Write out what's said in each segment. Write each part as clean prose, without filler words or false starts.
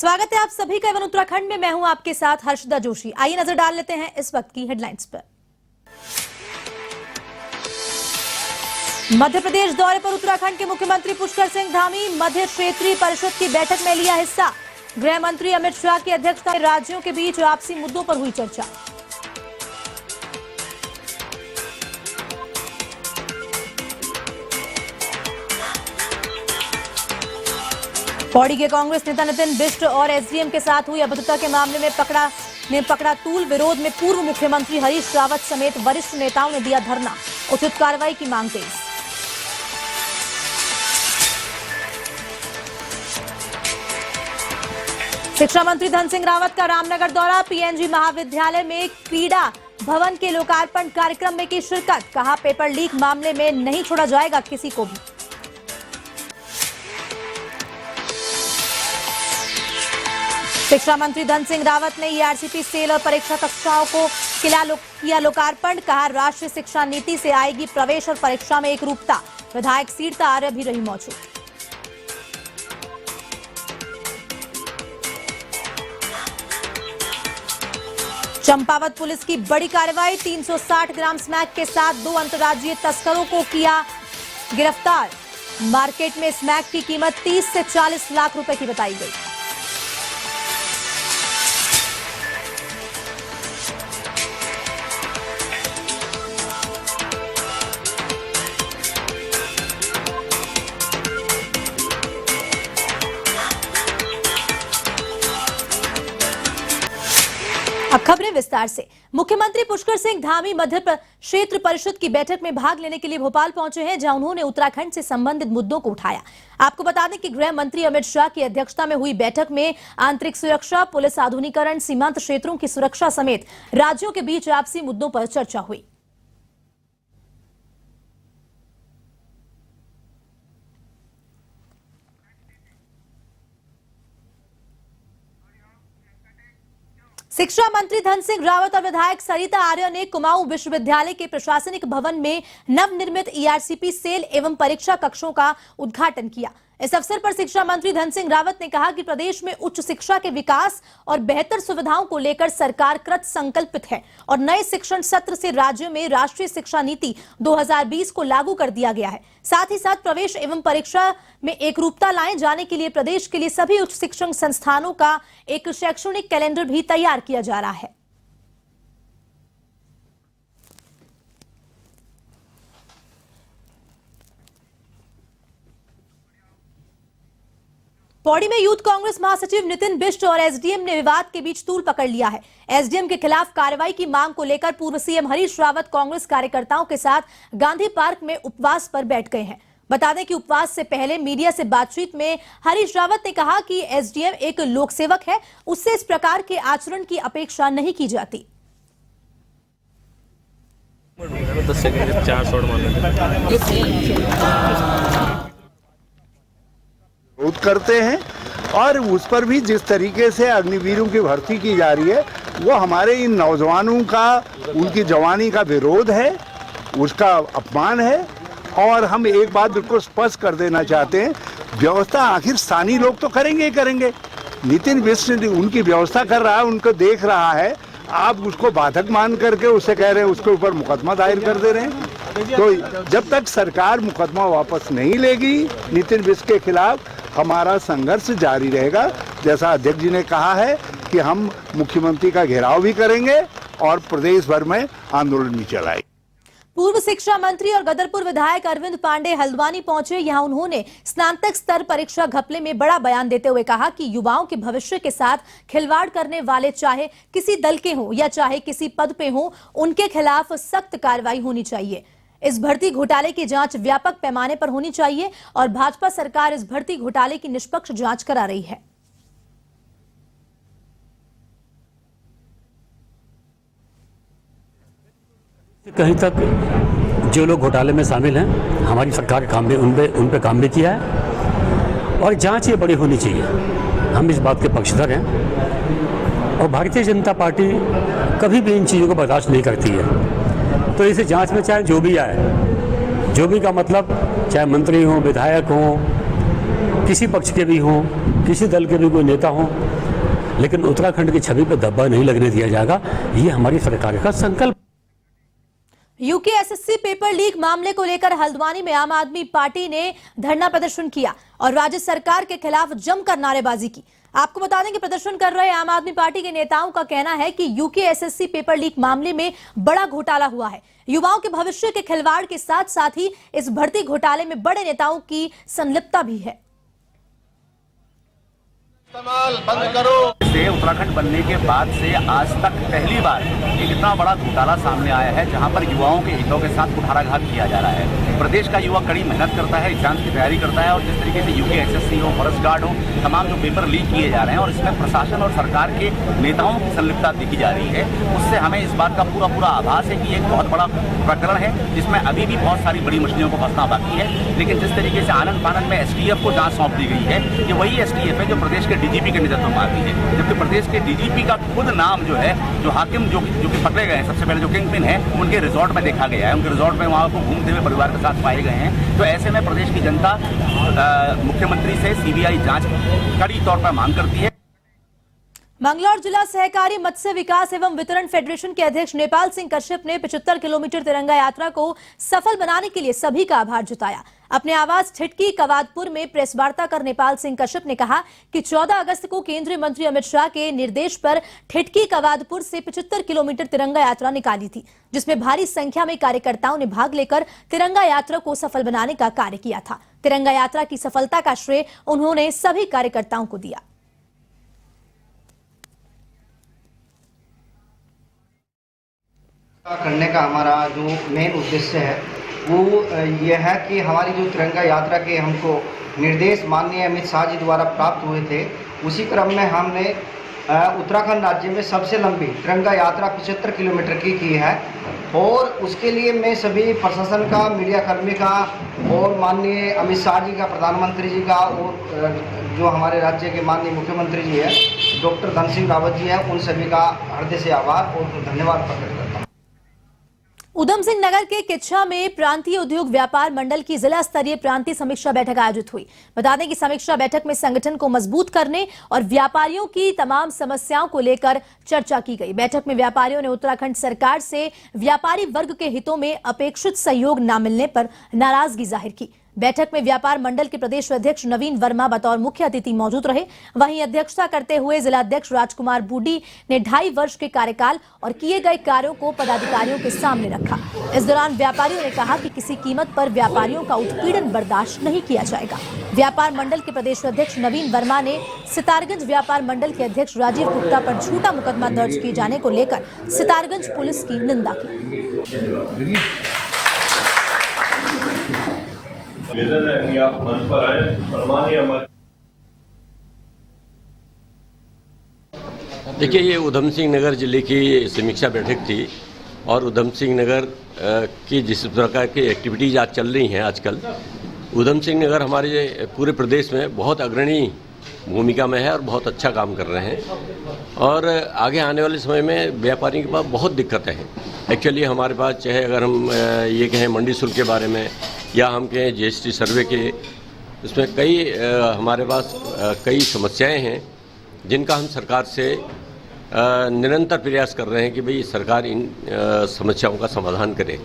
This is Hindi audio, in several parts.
स्वागत है आप सभी का एवन उत्तराखंड में। मैं हूं आपके साथ हर्षदा जोशी। आइए नजर डाल लेते हैं इस वक्त की हेडलाइंस पर। मध्य प्रदेश दौरे पर उत्तराखंड के मुख्यमंत्री पुष्कर सिंह धामी मध्य क्षेत्रीय परिषद की बैठक में लिया हिस्सा। गृह मंत्री अमित शाह की अध्यक्षता में राज्यों के बीच आपसी मुद्दों पर हुई चर्चा। पौड़ी के कांग्रेस नेता नितिन बिष्ट और एसडीएम के साथ हुई अभद्रता के मामले में पकड़ा तूल। विरोध में पूर्व मुख्यमंत्री हरीश रावत समेत वरिष्ठ नेताओं ने दिया धरना। उचित कार्रवाई की मांग तेज। शिक्षा मंत्री धन सिंह रावत का रामनगर दौरा। पीएनजी महाविद्यालय में क्रीड़ा भवन के लोकार्पण कार्यक्रम में की शिरकत। कहा पेपर लीक मामले में नहीं छोड़ा जाएगा किसी को भी। शिक्षा मंत्री धन सिंह रावत ने ईआरसीपी सेल और परीक्षा कक्षाओं को किया लोकार्पण। कहा राष्ट्रीय शिक्षा नीति से आएगी प्रवेश और परीक्षा में एकरूपता। विधायक सीता आर्य भी रही मौजूद। चंपावत पुलिस की बड़ी कार्रवाई। 360 ग्राम स्मैक के साथ 2 अंतर्राज्यीय तस्करों को किया गिरफ्तार। मार्केट में स्मैक की कीमत 30 से 40 लाख रुपए की बताई गई। अब खबरें विस्तार से। मुख्यमंत्री पुष्कर सिंह धामी मध्य क्षेत्र परिषद की बैठक में भाग लेने के लिए भोपाल पहुंचे हैं, जहां उन्होंने उत्तराखंड से संबंधित मुद्दों को उठाया। आपको बता दें कि गृह मंत्री अमित शाह की अध्यक्षता में हुई बैठक में आंतरिक सुरक्षा, पुलिस आधुनिकीकरण, सीमांत क्षेत्रों की सुरक्षा समेत राज्यों के बीच आपसी मुद्दों पर चर्चा हुई। शिक्षा मंत्री धन सिंह रावत और विधायक सरिता आर्य ने कुमाऊं विश्वविद्यालय के प्रशासनिक भवन में नवनिर्मित ईआरसीपी सेल एवं परीक्षा कक्षों का उद्घाटन किया। इस अवसर पर शिक्षा मंत्री धन सिंह रावत ने कहा कि प्रदेश में उच्च शिक्षा के विकास और बेहतर सुविधाओं को लेकर सरकार कृत संकल्पित है और नए शिक्षण सत्र से राज्य में राष्ट्रीय शिक्षा नीति 2020 को लागू कर दिया गया है। साथ ही साथ प्रवेश एवं परीक्षा में एकरूपता लाए जाने के लिए प्रदेश के लिए सभी उच्च शिक्षण संस्थानों का एक शैक्षणिक कैलेंडर भी तैयार किया जा रहा है। पौड़ी में यूथ कांग्रेस महासचिव नितिन बिष्ट और एसडीएम ने विवाद के बीच तूल पकड़ लिया है। एसडीएम के खिलाफ कार्रवाई की मांग को लेकर पूर्व सीएम हरीश रावत कांग्रेस कार्यकर्ताओं के साथ गांधी पार्क में उपवास पर बैठ गए हैं। बता दें कि उपवास से पहले मीडिया से बातचीत में हरीश रावत ने कहा कि एसडीएम एक लोकसेवक है, उससे इस प्रकार के आचरण की अपेक्षा नहीं की जाती। विरोध करते हैं और उस पर भी जिस तरीके से अग्निवीरों की भर्ती की जा रही है वो हमारे इन नौजवानों का, उनकी जवानी का विरोध है, उसका अपमान है। और हम एक बात बिल्कुल स्पष्ट कर देना चाहते हैं, व्यवस्था आखिर स्थानीय लोग तो करेंगे ही करेंगे। नितिन बिष्ट उनकी व्यवस्था कर रहा है, उनको देख रहा है, आप उसको बाधक मान करके उससे कह रहे हैं उसके ऊपर मुकदमा दायर कर दे रहे हैं। तो जब तक सरकार मुकदमा वापस नहीं लेगी नितिन बिष्ट के खिलाफ, हमारा संघर्ष जारी रहेगा। जैसा अध्यक्ष जी ने कहा है कि हम मुख्यमंत्री का घेराव भी करेंगे और प्रदेश भर में आंदोलन भी चलाएंगे। पूर्व शिक्षा मंत्री और गदरपुर विधायक अरविंद पांडे हल्द्वानी पहुंचे। यहां उन्होंने स्नातक स्तर परीक्षा घपले में बड़ा बयान देते हुए कहा कि युवाओं के भविष्य के साथ खिलवाड़ करने वाले चाहे किसी दल के हों या चाहे किसी पद पे हों, उनके खिलाफ सख्त कार्रवाई होनी चाहिए। इस भर्ती घोटाले की जांच व्यापक पैमाने पर होनी चाहिए और भाजपा सरकार इस भर्ती घोटाले की निष्पक्ष जांच करा रही है। कहीं तक जो लोग घोटाले में शामिल हैं, हमारी सरकार काम भी उन पे काम भी किया है और जांच ये बड़ी होनी चाहिए। हम इस बात के पक्षधर हैं और भारतीय जनता पार्टी कभी भी इन चीज़ों को बर्दाश्त नहीं करती है। तो इसे जांच में चाहे जो भी आए, जो भी का मतलब चाहे मंत्री हो, विधायक हो, किसी पक्ष के भी हों, किसी दल के भी कोई नेता हों, लेकिन उत्तराखंड की छवि पर धब्बा नहीं लगने दिया जाएगा। ये हमारी सरकार का संकल्प। यूके एसएससी पेपर लीक मामले को लेकर हल्द्वानी में आम आदमी पार्टी ने धरना प्रदर्शन किया और राज्य सरकार के खिलाफ जमकर नारेबाजी की। आपको बता दें कि प्रदर्शन कर रहे आम आदमी पार्टी के नेताओं का कहना है कि यूके एसएससी पेपर लीक मामले में बड़ा घोटाला हुआ है। युवाओं के भविष्य के खिलवाड़ के साथ साथ ही इस भर्ती घोटाले में बड़े नेताओं की संलिप्तता भी है। बंद करो। से उत्तराखंड बनने के बाद से आज तक पहली बार एक इतना बड़ा घोटाला सामने आया है जहां पर युवाओं के हितों के साथ कुठाराघात किया जा रहा है। प्रदेश का युवा कड़ी मेहनत करता है, एग्जाम की तैयारी करता है और जिस तरीके से यूके एसएससी हो, फॉरेस्ट गार्ड हो, तमाम जो पेपर लीक किए जा रहे हैं और इसमें प्रशासन और सरकार के नेताओं की संलिप्तता देखी जा रही है, उससे हमें इस बात का पूरा आभास है कि एक बहुत बड़ा प्रकरण है जिसमें अभी भी बहुत सारी बड़ी मछलियों को फंसना बाकी है। लेकिन जिस तरीके से आनंद फानंद में एसटीएफ को जांच सौंप दी गई है, ये वही एसटीएफ है जो प्रदेश के डीजीपी के नेतृत्व में आती है, जबकि प्रदेश के डीजीपी का खुद नाम जो है, जो हाकिम जो कि पकड़े गए हैं, सबसे पहले जो किंगपिन है, उनके रिजॉर्ट में देखा गया है। उनके रिजॉर्ट में वहां को घूमते हुए परिवार के साथ पाए गए हैं। तो ऐसे में प्रदेश की जनता मुख्यमंत्री से सीबीआई जांच कड़ी तौर पर मांग करती है। मंगलौर जिला सहकारी मत्स्य विकास एवं वितरण फेडरेशन के अध्यक्ष नेपाल सिंह कश्यप ने 75 किलोमीटर तिरंगा यात्रा को सफल बनाने के लिए सभी का आभार जताया। अपने आवास ठिटकी कवादपुर में प्रेस वार्ता कर नेपाल सिंह कश्यप ने कहा कि 14 अगस्त को केंद्रीय मंत्री अमित शाह के निर्देश पर ठिटकी कवादपुर से 75 किलोमीटर तिरंगा यात्रा निकाली थी, जिसमें भारी संख्या में कार्यकर्ताओं ने भाग लेकर तिरंगा यात्रा को सफल बनाने का कार्य किया था। तिरंगा यात्रा की सफलता का श्रेय उन्होंने सभी कार्यकर्ताओं को दिया। करने का हमारा जो मेन उद्देश्य है वो ये है कि हमारी जो तिरंगा यात्रा के हमको निर्देश माननीय अमित शाह जी द्वारा प्राप्त हुए थे, उसी क्रम में हमने उत्तराखंड राज्य में सबसे लंबी तिरंगा यात्रा 75 किलोमीटर की है। और उसके लिए मैं सभी प्रशासन का, मीडिया कर्मी का और माननीय अमित शाह जी का, प्रधानमंत्री जी का और जो हमारे राज्य के माननीय मुख्यमंत्री जी है डॉक्टर धन सिंह रावत जी है, उन सभी का हृदय से आभार और धन्यवाद प्रकट करता हूँ। उधम सिंह नगर के किच्छा में प्रांतीय उद्योग व्यापार मंडल की जिला स्तरीय प्रांतीय समीक्षा बैठक आयोजित हुई। बता दें कि समीक्षा बैठक में संगठन को मजबूत करने और व्यापारियों की तमाम समस्याओं को लेकर चर्चा की गई। बैठक में व्यापारियों ने उत्तराखंड सरकार से व्यापारी वर्ग के हितों में अपेक्षित सहयोग न मिलने पर नाराजगी जाहिर की। बैठक में व्यापार मंडल के प्रदेश अध्यक्ष नवीन वर्मा बतौर मुख्य अतिथि मौजूद रहे। वहीं अध्यक्षता करते हुए जिलाध्यक्ष राजकुमार बूडी ने 2.5 वर्ष के कार्यकाल और किए गए कार्यों को पदाधिकारियों के सामने रखा। इस दौरान व्यापारियों ने कहा कि किसी कीमत पर व्यापारियों का उत्पीड़न बर्दाश्त नहीं किया जाएगा। व्यापार मंडल के प्रदेश अध्यक्ष नवीन वर्मा ने सितारगंज व्यापार मंडल के अध्यक्ष राजीव गुप्ता पर झूठा मुकदमा दर्ज किए जाने को लेकर सितारगंज पुलिस की निंदा की। आप मंच पर आए, देखिए, ये उधम सिंह नगर जिले की समीक्षा बैठक थी और उधम सिंह नगर की जिस प्रकार की एक्टिविटीज आज चल रही हैं आजकल, उधम सिंह नगर हमारे पूरे प्रदेश में बहुत अग्रणी भूमिका में है और बहुत अच्छा काम कर रहे हैं। और आगे आने वाले समय में व्यापारियों के पास बहुत दिक्कतें हैं। एक्चुअली हमारे पास चाहे अगर हम ये कहें मंडी शुल्क के बारे में या हम कहें जीएसटी सर्वे के, उसमें कई हमारे पास कई समस्याएं हैं जिनका हम सरकार से निरंतर प्रयास कर रहे हैं कि भाई सरकार इन समस्याओं का समाधान करे।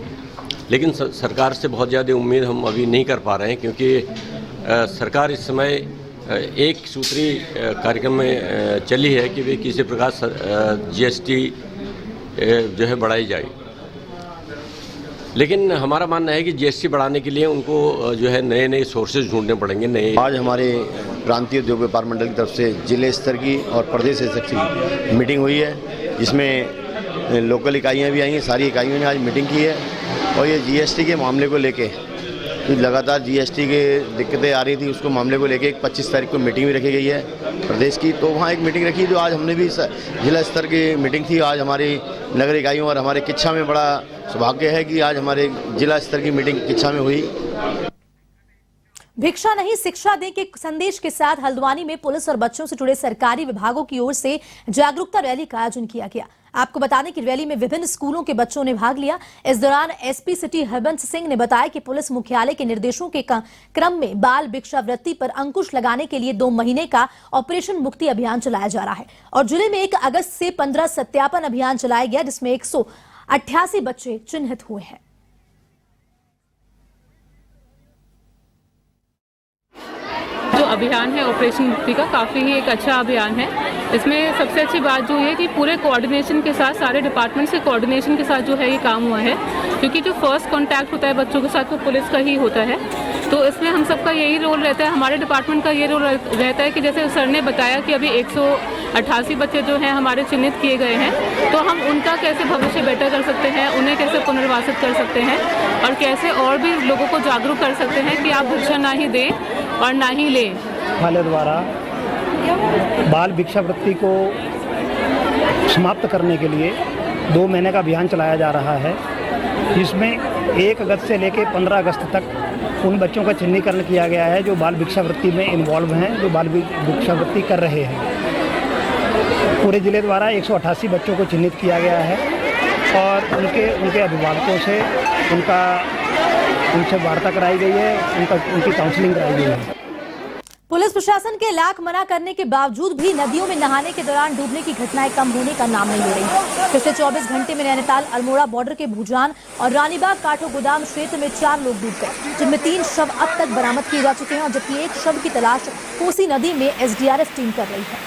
लेकिन सरकार से बहुत ज़्यादा उम्मीद हम अभी नहीं कर पा रहे हैं, क्योंकि सरकार इस समय एक सूत्री कार्यक्रम में चली है कि भाई किसी प्रकार जीएसटी जो है बढ़ाई जाए। लेकिन हमारा मानना है कि जीएसटी बढ़ाने के लिए उनको जो है नए नए सोर्सेज ढूंढने पड़ेंगे। नए आज हमारे प्रांतीय उद्योग व्यापार मंडल की तरफ से जिले स्तर की और प्रदेश स्तर की मीटिंग हुई है, जिसमें लोकल इकाइयाँ भी आई हैं। सारी इकाइयों ने आज मीटिंग की है और ये जीएसटी के मामले को लेके लगातार जीएसटी के दिक्कतें आ रही थी, उसको मामले को लेके 25 तारीख को मीटिंग भी रखी गई है प्रदेश की। तो वहाँ एक मीटिंग रखी जो आज हमने भी जिला स्तर की मीटिंग थी। आज हमारी नगर इकाइयों और हमारे किच्छा में बड़ा सौभाग्य है कि आज हमारे जिला स्तर की मीटिंग किच्छा में हुई। भिक्षा नहीं शिक्षा दें के संदेश के साथ हल्द्वानी में पुलिस और बच्चों से जुड़े सरकारी विभागों की ओर से जागरूकता रैली का आयोजन किया गया। आपको बता दें कि रैली में विभिन्न स्कूलों के बच्चों ने भाग लिया। इस दौरान एसपी सिटी हरबंस सिंह ने बताया कि पुलिस मुख्यालय के निर्देशों के क्रम में बाल भिक्षावृत्ति पर अंकुश लगाने के लिए 2 महीने का ऑपरेशन मुक्ति अभियान चलाया जा रहा है और जिले में 1 अगस्त से 15 सत्यापन अभियान चलाया गया, जिसमें 188 बच्चे चिन्हित हुए हैं। जो अभियान है ऑपरेशन मुक्ति का काफ़ी ही एक अच्छा अभियान है। इसमें सबसे अच्छी बात जो है कि पूरे कोऑर्डिनेशन के साथ, सारे डिपार्टमेंट्स के कोऑर्डिनेशन के साथ जो है ये काम हुआ है, क्योंकि जो फर्स्ट कांटेक्ट होता है बच्चों के साथ वो पुलिस का ही होता है। तो इसमें हम सबका यही रोल रहता है, हमारे डिपार्टमेंट का ये रोल रहता है कि जैसे सर ने बताया कि अभी 188 बच्चे जो हैं हमारे चिन्हित किए गए हैं, तो हम उनका कैसे भविष्य बेटर कर सकते हैं, उन्हें कैसे पुनर्वासित कर सकते हैं और कैसे और भी लोगों को जागरूक कर सकते हैं कि आप भिक्षा ना ही दें और ना ही लें। वाले द्वारा बाल भिक्षावृत्ति को समाप्त करने के लिए 2 महीने का अभियान चलाया जा रहा है, जिसमें 1 अगस्त से लेकर 15 अगस्त तक उन बच्चों का चिन्हीकरण किया गया है जो बाल भिक्षावृत्ति में इन्वॉल्व हैं, जो बाल भिक्षावृत्ति कर रहे हैं। पूरे जिले द्वारा 188 बच्चों को चिन्हित किया गया है और उनके अभिभावकों से उनसे वार्ता कराई गई है, उनकी काउंसलिंग कराई गई है। पुलिस प्रशासन के लाख मना करने के बावजूद भी नदियों में नहाने के दौरान डूबने की घटनाएं कम होने का नाम नहीं ले रही। पिछले 24 घंटे में नैनीताल अल्मोड़ा बॉर्डर के भूजान और रानीबाग काठो गोदाम क्षेत्र में 4 लोग डूब गए, जिनमें 3 शव अब तक बरामद किए जा चुके हैं और जबकि 1 शव की तलाश कोसी नदी में एसडीआरएफ टीम कर रही है।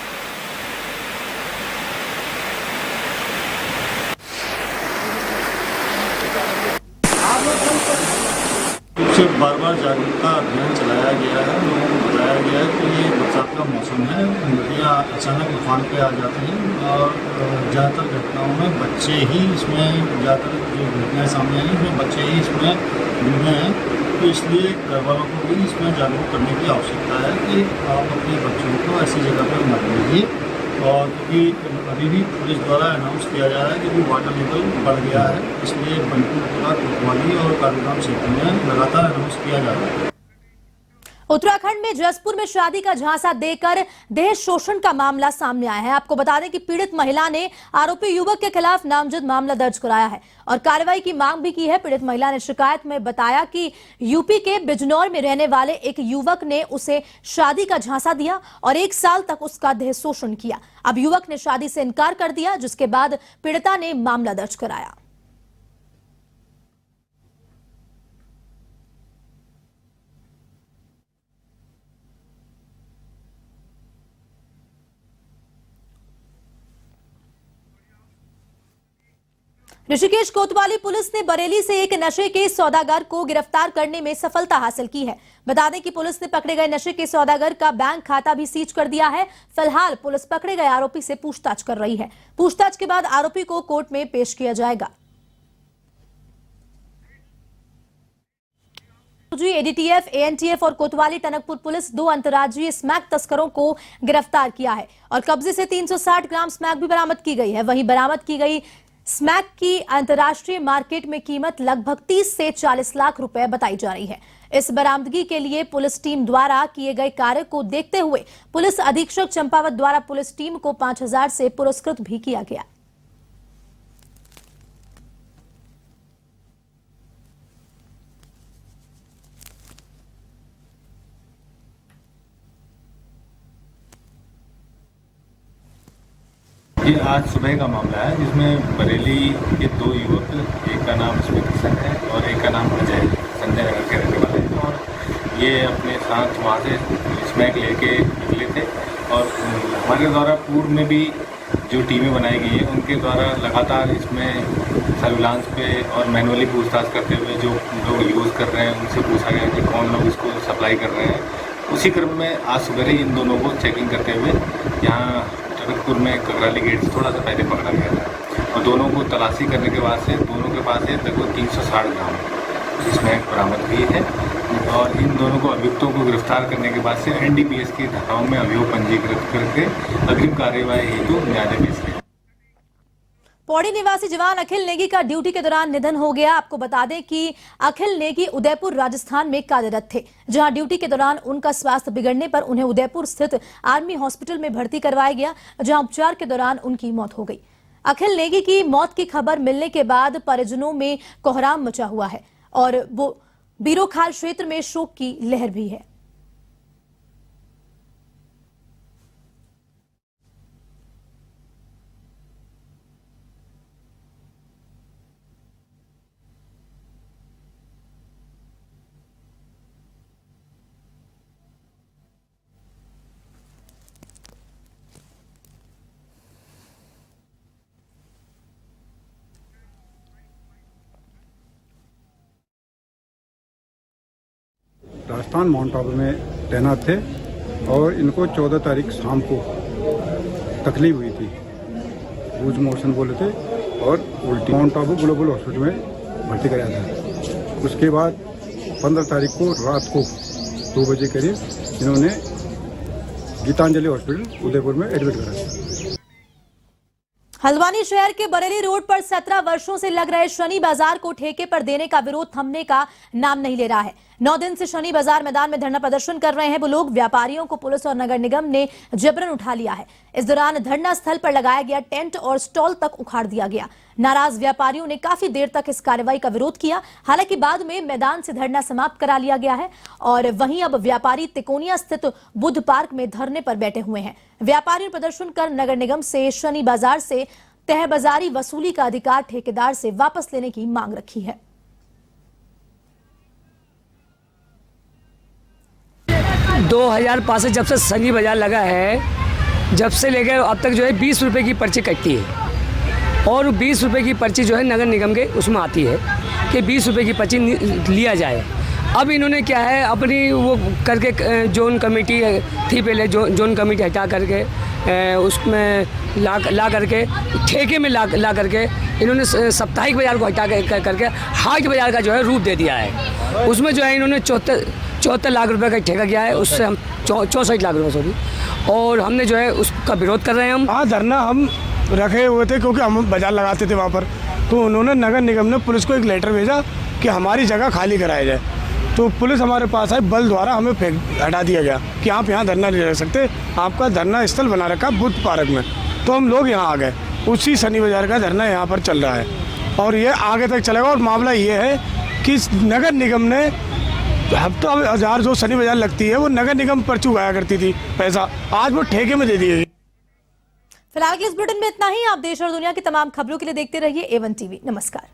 बार जागरूकता अभियान चलाया गया है। लोगों को बताया गया है कि ये बरसात का मौसम है, नदियाँ अचानक उफान पे आ जाती हैं और ज़्यादातर घटनाओं में बच्चे ही इसमें, ज़्यादातर जो घटनाएं सामने आई उसमें बच्चे ही इसमें डूबे हैं। तो इसलिए घर वालों को भी इसमें जागरूक करने की आवश्यकता है कि आप अपने बच्चों को ऐसी जगह पर मत भेजिए। और क्योंकि अभी भी पुलिस द्वारा अनाउंस किया जा रहा है कि वाटर लेवल बढ़ गया है, इसलिए बनपुर, कोतवाली और काठगोदाम क्षेत्र में लगातार अनाउंस किया जा रहा है। उत्तराखंड में जसपुर में शादी का झांसा देकर दहेज शोषण का मामला सामने आया है। आपको बता दें कि पीड़ित महिला ने आरोपी युवक के खिलाफ नामजद मामला दर्ज कराया है और कार्रवाई की मांग भी की है। पीड़ित महिला ने शिकायत में बताया कि यूपी के बिजनौर में रहने वाले एक युवक ने उसे शादी का झांसा दिया और 1 साल तक उसका दहेज शोषण किया। अब युवक ने शादी से इनकार कर दिया, जिसके बाद पीड़िता ने मामला दर्ज कराया। ऋषिकेश कोतवाली पुलिस ने बरेली से एक नशे के सौदागर को गिरफ्तार करने में सफलता हासिल की है। बता दें कि पुलिस ने पकड़े गए नशे के सौदागर का बैंक खाता भी सीज कर दिया है। फिलहाल पुलिस पकड़े गए आरोपी से पूछताछ कर रही है। पूछताछ के बाद आरोपी को कोर्ट में पेश किया जाएगा। एडीटीएफ, एएनटीएफ और कोतवाली टनकपुर पुलिस 2 अंतर्राज्यीय स्मैक तस्करों को गिरफ्तार किया है और कब्जे से 360 ग्राम स्मैक भी बरामद की गई है। वहीं बरामद की गई स्मैक की अंतर्राष्ट्रीय मार्केट में कीमत लगभग 30 से 40 लाख रुपए बताई जा रही है। इस बरामदगी के लिए पुलिस टीम द्वारा किए गए कार्य को देखते हुए पुलिस अधीक्षक चंपावत द्वारा पुलिस टीम को 5000 से पुरस्कृत भी किया गया। ये आज सुबह का मामला है, जिसमें बरेली के 2 युवक, एक का नाम इसमें किशन है और एक का नाम अजय, संजय नगर के रहने वाले हैं और ये अपने साथ वहाँ से स्मैक लेके निकले थे। और हमारे द्वारा पूर्व में भी जो टीमें बनाई गई है उनके द्वारा लगातार इसमें सर्विलांस पे और मैनुअली पूछताछ करते हुए जो लोग यूज़ कर रहे हैं उनसे पूछा गया कि कौन लोग इसको सप्लाई कर रहे हैं। उसी क्रम में आज सुबह ही इन दोनों को चेकिंग करते हुए यहाँ टनकपुर में ककराली गेट से थोड़ा सा पहले पकड़ा गया था और दोनों को तलाशी करने के बाद से दोनों के पास से लगभग 360 ग्राम स्मैक बरामद हुई है और इन दोनों को अभियुक्तों को गिरफ्तार करने के बाद से एनडीपीएस की धाराओं में अभियोग पंजीकृत करके अग्रिम कार्यवाही हेतु न्यायालय पेश किया। पौड़ी निवासी जवान अखिल नेगी का ड्यूटी के दौरान निधन हो गया। आपको बता दें कि अखिल नेगी उदयपुर राजस्थान में कार्यरत थे, जहां ड्यूटी के दौरान उनका स्वास्थ्य बिगड़ने पर उन्हें उदयपुर स्थित आर्मी हॉस्पिटल में भर्ती करवाया गया, जहां उपचार के दौरान उनकी मौत हो गई। अखिल नेगी की मौत की खबर मिलने के बाद परिजनों में कोहराम मचा हुआ है और वो बीरोखाल क्षेत्र में शोक की लहर भी है। राजस्थान माउंट आबू में तैनात थे और इनको 14 तारीख शाम को तकलीफ हुई थी, लूज मोशन बोले थे और उल्टी। माउंट आबू ग्लोबल हॉस्पिटल में भर्ती कराया था। उसके बाद 15 तारीख को रात को 2 बजे करीब इन्होंने गीतांजलि हॉस्पिटल उदयपुर में एडमिट कराया। हल्द्वानी शहर के बरेली रोड पर 17 वर्षों से लग रहे शनि बाजार को ठेके पर देने का विरोध थमने का नाम नहीं ले रहा है। 9 दिन से शनि बाजार मैदान में धरना प्रदर्शन कर रहे हैं वो लोग। व्यापारियों को पुलिस और नगर निगम ने जबरन उठा लिया है। इस दौरान धरना स्थल पर लगाया गया टेंट और स्टॉल तक उखाड़ दिया गया। नाराज व्यापारियों ने काफी देर तक इस कार्रवाई का विरोध किया। हालांकि बाद में मैदान से धरना समाप्त करा लिया गया है और वहीं अब व्यापारी तिकोनिया स्थित बुद्ध पार्क में धरने पर बैठे हुए हैं। व्यापारियों ने प्रदर्शन कर नगर निगम से शनि बाजार से तह बाजारी वसूली का अधिकार ठेकेदार से वापस लेने की मांग रखी है। 2005 से जब से शनि बाजार लगा है, जब से लेकर अब तक जो है 20 रुपये की पर्ची कटती है और 20 रुपये की पर्ची जो है नगर निगम के उसमें आती है कि 20 रुपये की पर्ची लिया जाए। अब इन्होंने क्या है अपनी वो करके जोन कमेटी थी पहले, जोन कमेटी हटा करके उसमें ला करके ठेके में ला करके इन्होंने साप्ताहिक बाजार को हटा करके हाट बाजार का जो है रूप दे दिया है। उसमें जो है इन्होंने 74 लाख रुपए का ठेका किया है, उससे हम 64 लाख रुपए सॉरी, और हमने जो है उसका विरोध कर रहे हैं। हम हाँ, धरना हम रखे हुए थे क्योंकि हम बाजार लगाते थे वहाँ पर, तो उन्होंने नगर निगम ने पुलिस को एक लेटर भेजा कि हमारी जगह खाली कराया जाए। तो पुलिस हमारे पास आई, बल द्वारा हमें हटा दिया गया कि आप यहाँ धरना नहीं रख सकते, आपका धरना स्थल बना रखा बुद्ध पार्क में। तो हम लोग यहाँ आ गए, उसी शनि बाजार का धरना यहाँ पर चल रहा है और ये आगे तक चलेगा। और मामला ये है कि नगर निगम ने हफ्ता 1000 जो शनि बाजार लगती है वो नगर निगम पर चुकाया करती थी पैसा, आज वो ठेके में दे दिए। फिलहाल के इस बुलेटिन में इतना ही। आप देश और दुनिया की तमाम खबरों के लिए देखते रहिए A1 TV। नमस्कार।